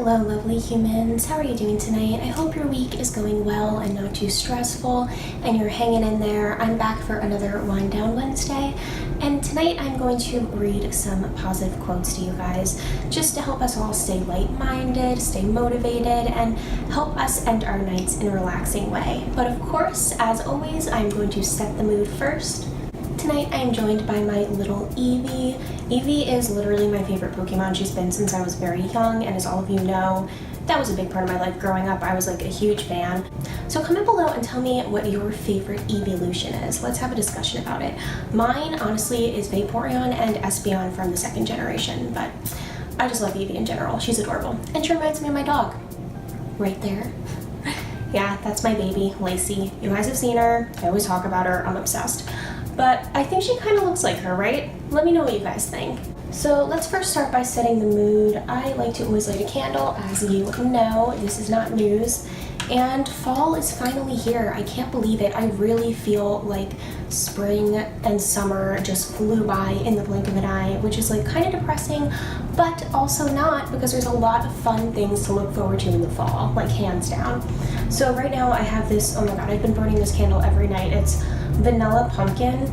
Hello lovely humans, how are you doing tonight? I hope your week is going well and not too stressful and you're hanging in there. I'm back for another Wind Down Wednesday, and tonight I'm going to read some positive quotes to you guys just to help us all stay light-minded, stay motivated, and help us end our nights in a relaxing way. But of course, as always, I'm going to set the mood first. Tonight I am joined by my little Eevee. Eevee is literally my favorite Pokemon. She's been since I was very young, and as all of you know, that was a big part of my life growing up. I was like a huge fan. So comment below and tell me what your favorite evolution is. Let's have a discussion about it. Mine, honestly, is Vaporeon and Espeon from the second generation, but I just love Eevee in general. She's adorable. And she reminds me of my dog. Right there. Yeah, that's my baby, Lacey. You guys have seen her. I always talk about her. I'm obsessed. But I think she kind of looks like her, right? Let me know what you guys think. So let's first start by setting the mood. I like to always light a candle, as you know. This is not news. And fall is finally here. I can't believe it. I really feel like spring and summer just flew by in the blink of an eye, which is like kind of depressing, but also not, because there's a lot of fun things to look forward to in the fall, like hands down. So right now I have this, oh my god, I've been burning this candle every night. It's vanilla pumpkin.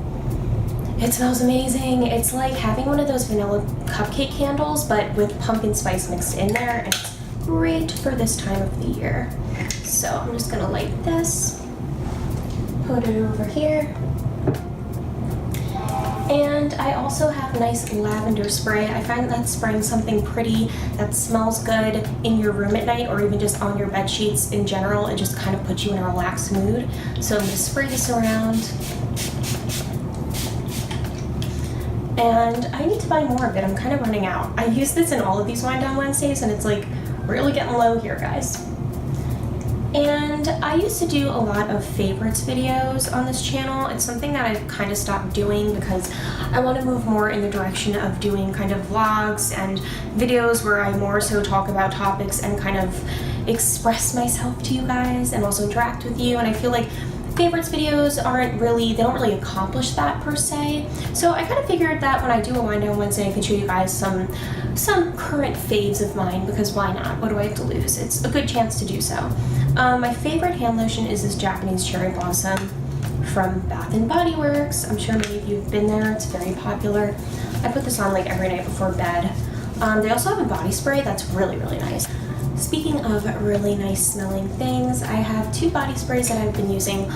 It smells amazing. It's like having one of those vanilla cupcake candles, but with pumpkin spice mixed in there, and it's great for this time of the year. So I'm just gonna light this, put it over here, and I also have nice lavender spray. I find that spraying something pretty that smells good in your room at night, or even just on your bed sheets in general, it just kind of puts you in a relaxed mood. So I'm gonna spray this around. And I need to buy more of it. I'm kind of running out. I use this in all of these Wind Down Wednesdays, and it's like really getting low here, guys. And I used to do a lot of favorites videos on this channel. It's something that I've kind of stopped doing because I want to move more in the direction of doing kind of vlogs and videos where I more so talk about topics and kind of express myself to you guys and also interact with you. And I feel like favorites videos they don't really accomplish that per se. So I kind of figured that when I do a Wind Down Wednesday, I could show you guys some current faves of mine, because why not? What do I have to lose? It's a good chance to do so. My favorite hand lotion is this Japanese cherry blossom from Bath & Body Works. I'm sure many of you have been there. It's very popular. I put this on like every night before bed. They also have a body spray that's really, really nice. Speaking of really nice smelling things, I have two body sprays that I've been using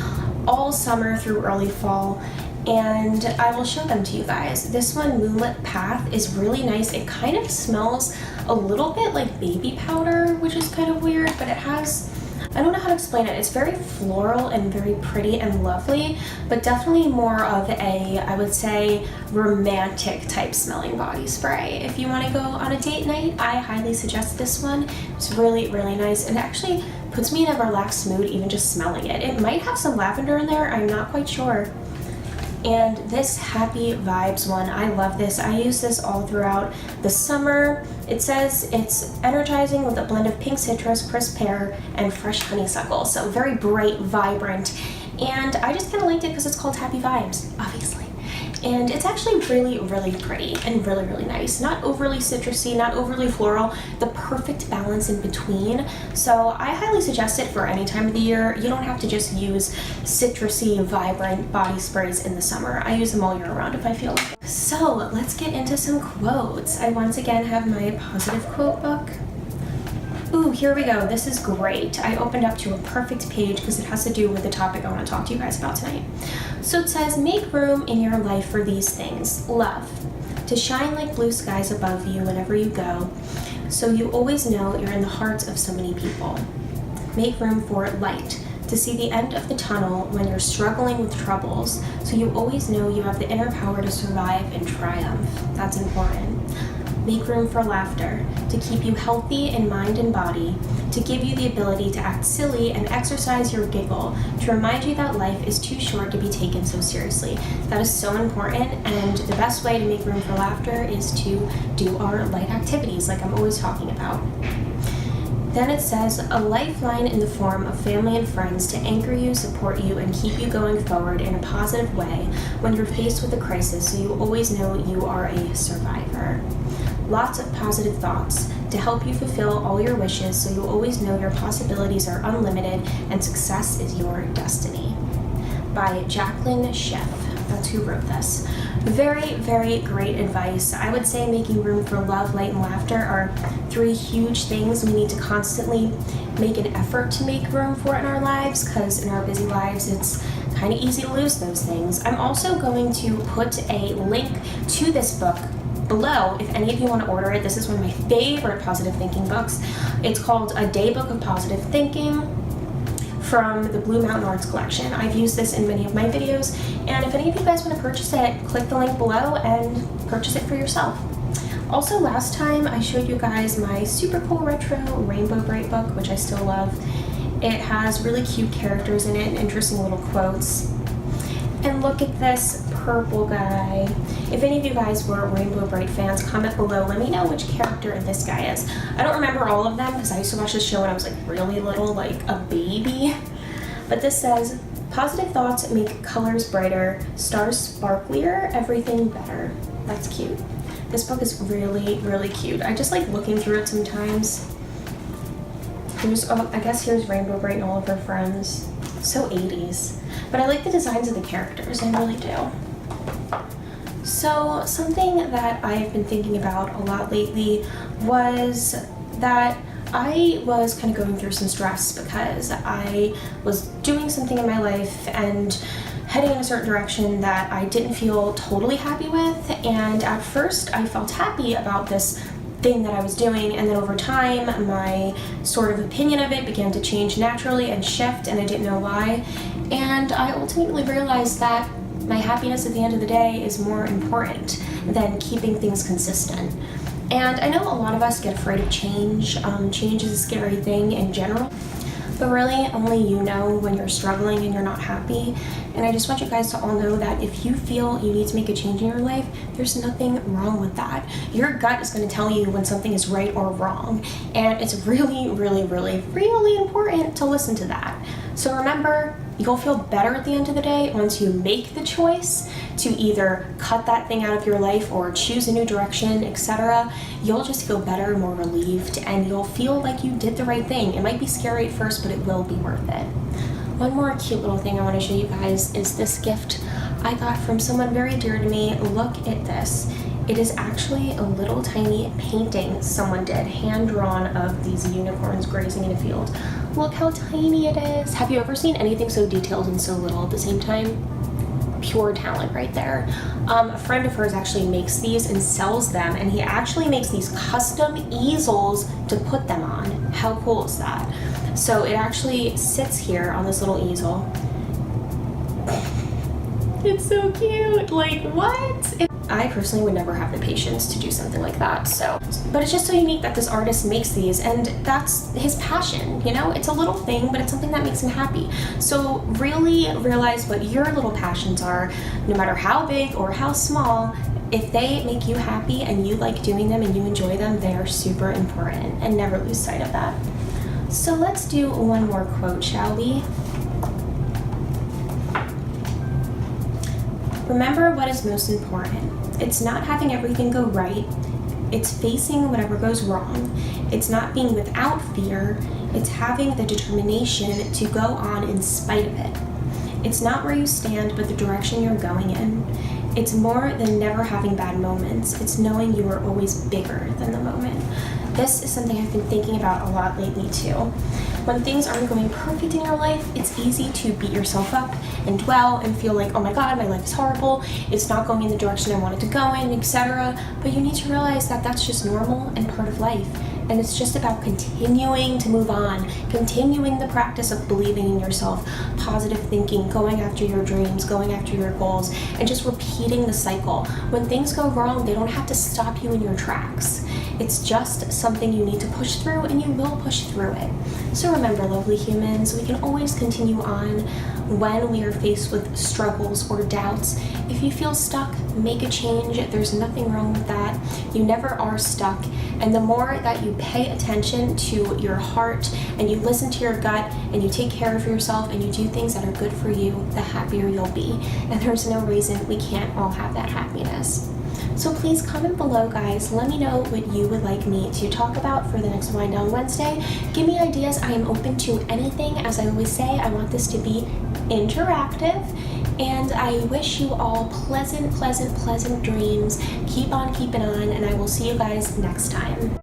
all summer through early fall, and I will show them to you guys. This one, Moonlit Path, is really nice. It kind of smells a little bit like baby powder, which is kind of weird, but it has, I don't know how to explain it. It's very floral and very pretty and lovely, but definitely more of a, I would say, romantic type smelling body spray. If you want to go on a date night, I highly suggest this one. It's really, really nice, and actually puts me in a relaxed mood even just smelling it. It might have some lavender in there, I'm not quite sure. And this Happy Vibes one, I love this. I use this all throughout the summer. It says it's energizing with a blend of pink citrus, crisp pear, and fresh honeysuckle. So very bright, vibrant. And I just kind of liked it because it's called Happy Vibes, obviously. And it's actually really, really pretty and really, really nice. Not overly citrusy, not overly floral, the perfect balance in between. So I highly suggest it for any time of the year. You don't have to just use citrusy, vibrant body sprays in the summer. I use them all year round if I feel like it. So let's get into some quotes. I once again have my positive quote book. Ooh, here we go. This is great. I opened up to a perfect page because it has to do with the topic I want to talk to you guys about tonight. So it says, make room in your life for these things. Love, to shine like blue skies above you whenever you go, so you always know you're in the hearts of so many people. Make room for light, to see the end of the tunnel when you're struggling with troubles, so you always know you have the inner power to survive and triumph. That's important. Make room for laughter, to keep you healthy in mind and body, to give you the ability to act silly and exercise your giggle, to remind you that life is too short to be taken so seriously. That is so important, and the best way to make room for laughter is to do our light activities like I'm always talking about. Then it says, a lifeline in the form of family and friends to anchor you, support you, and keep you going forward in a positive way when you're faced with a crisis, so you always know you are a survivor. lots of positive thoughts to help you fulfill all your wishes so you always know your possibilities are unlimited and success is your destiny. By Jacqueline Schiff. That's who wrote this. Very, very great advice. I would say making room for love, light, and laughter are 3 huge things we need to constantly make an effort to make room for in our lives, because in our busy lives it's kind of easy to lose those things. I'm also going to put a link to this book below if any of you want to order it. This is one of my favorite positive thinking books. It's called A Day Book of Positive Thinking from the Blue Mountain Arts collection. I've used this in many of my videos, and if any of you guys want to purchase it, click the link below and purchase it for yourself. Also, last time I showed you guys my super cool retro Rainbow Bright book, which I still love. It has really cute characters in it and interesting little quotes. And look at this purple guy. If any of you guys were Rainbow Bright fans, comment below. Let me know which character this guy is. I don't remember all of them because I used to watch this show when I was like really little, like a baby. But this says, positive thoughts make colors brighter, stars sparklier, everything better. That's cute. This book is really, really cute. I just like looking through it sometimes. I guess here's Rainbow Bright and all of her friends. So 80s. But I like the designs of the characters, I really do. So something that I've been thinking about a lot lately was that I was kind of going through some stress because I was doing something in my life and heading in a certain direction that I didn't feel totally happy with. And at first I felt happy about this thing that I was doing, and then over time my sort of opinion of it began to change naturally and shift, and I didn't know why. And I ultimately realized that my happiness at the end of the day is more important than keeping things consistent. And I know a lot of us get afraid of change. Change is a scary thing in general, but really only you know when you're struggling and you're not happy. And I just want you guys to all know that if you feel you need to make a change in your life, there's nothing wrong with that. Your gut is going to tell you when something is right or wrong, and it's really, really, really, really important to listen to that. So remember, you'll feel better at the end of the day once you make the choice to either cut that thing out of your life or choose a new direction, etc. You'll just feel better, more relieved, and you'll feel like you did the right thing. It might be scary at first, but it will be worth it. One more cute little thing I want to show you guys is this gift I got from someone very dear to me. Look at this. It is actually a little tiny painting someone did, hand-drawn, of these unicorns grazing in a field. Look how tiny it is. Have you ever seen anything so detailed and so little at the same time? Pure talent right there. A friend of hers actually makes these and sells them, and he actually makes these custom easels to put them on. How cool is that? So it actually sits here on this little easel. It's so cute. Like, what? I personally would never have the patience to do something like that. But it's just so unique that this artist makes these, and that's his passion, you know? It's a little thing, but it's something that makes him happy. So really realize what your little passions are, no matter how big or how small. If they make you happy and you like doing them and you enjoy them, they are super important, and never lose sight of that. So let's do one more quote, shall we? Remember what is most important. It's not having everything go right. It's facing whatever goes wrong. It's not being without fear. It's having the determination to go on in spite of it. It's not where you stand, but the direction you're going in. It's more than never having bad moments. It's knowing you are always bigger than the moment. This is something I've been thinking about a lot lately too. When things aren't going perfect in your life, it's easy to beat yourself up and dwell and feel like, oh my god, my life is horrible, it's not going in the direction I want it to go in, etc. But you need to realize that that's just normal and part of life. And it's just about continuing to move on, continuing the practice of believing in yourself, positive thinking, going after your dreams, going after your goals, and just repeating the cycle. When things go wrong, they don't have to stop you in your tracks. It's just something you need to push through, and you will push through it. So remember, lovely humans, we can always continue on when we are faced with struggles or doubts. If you feel stuck, make a change. There's nothing wrong with that. You never are stuck. And the more that you pay attention to your heart and you listen to your gut and you take care of yourself and you do things that are good for you, the happier you'll be. And there's no reason we can't all have that happiness. So So please comment below, guys. Let me know what you would like me to talk about for the next Wind Down Wednesday. Give me ideas. I am open to anything. As I always say, I want this to be interactive. And I wish you all pleasant, pleasant, pleasant dreams. Keep on keeping on, and I will see you guys next time.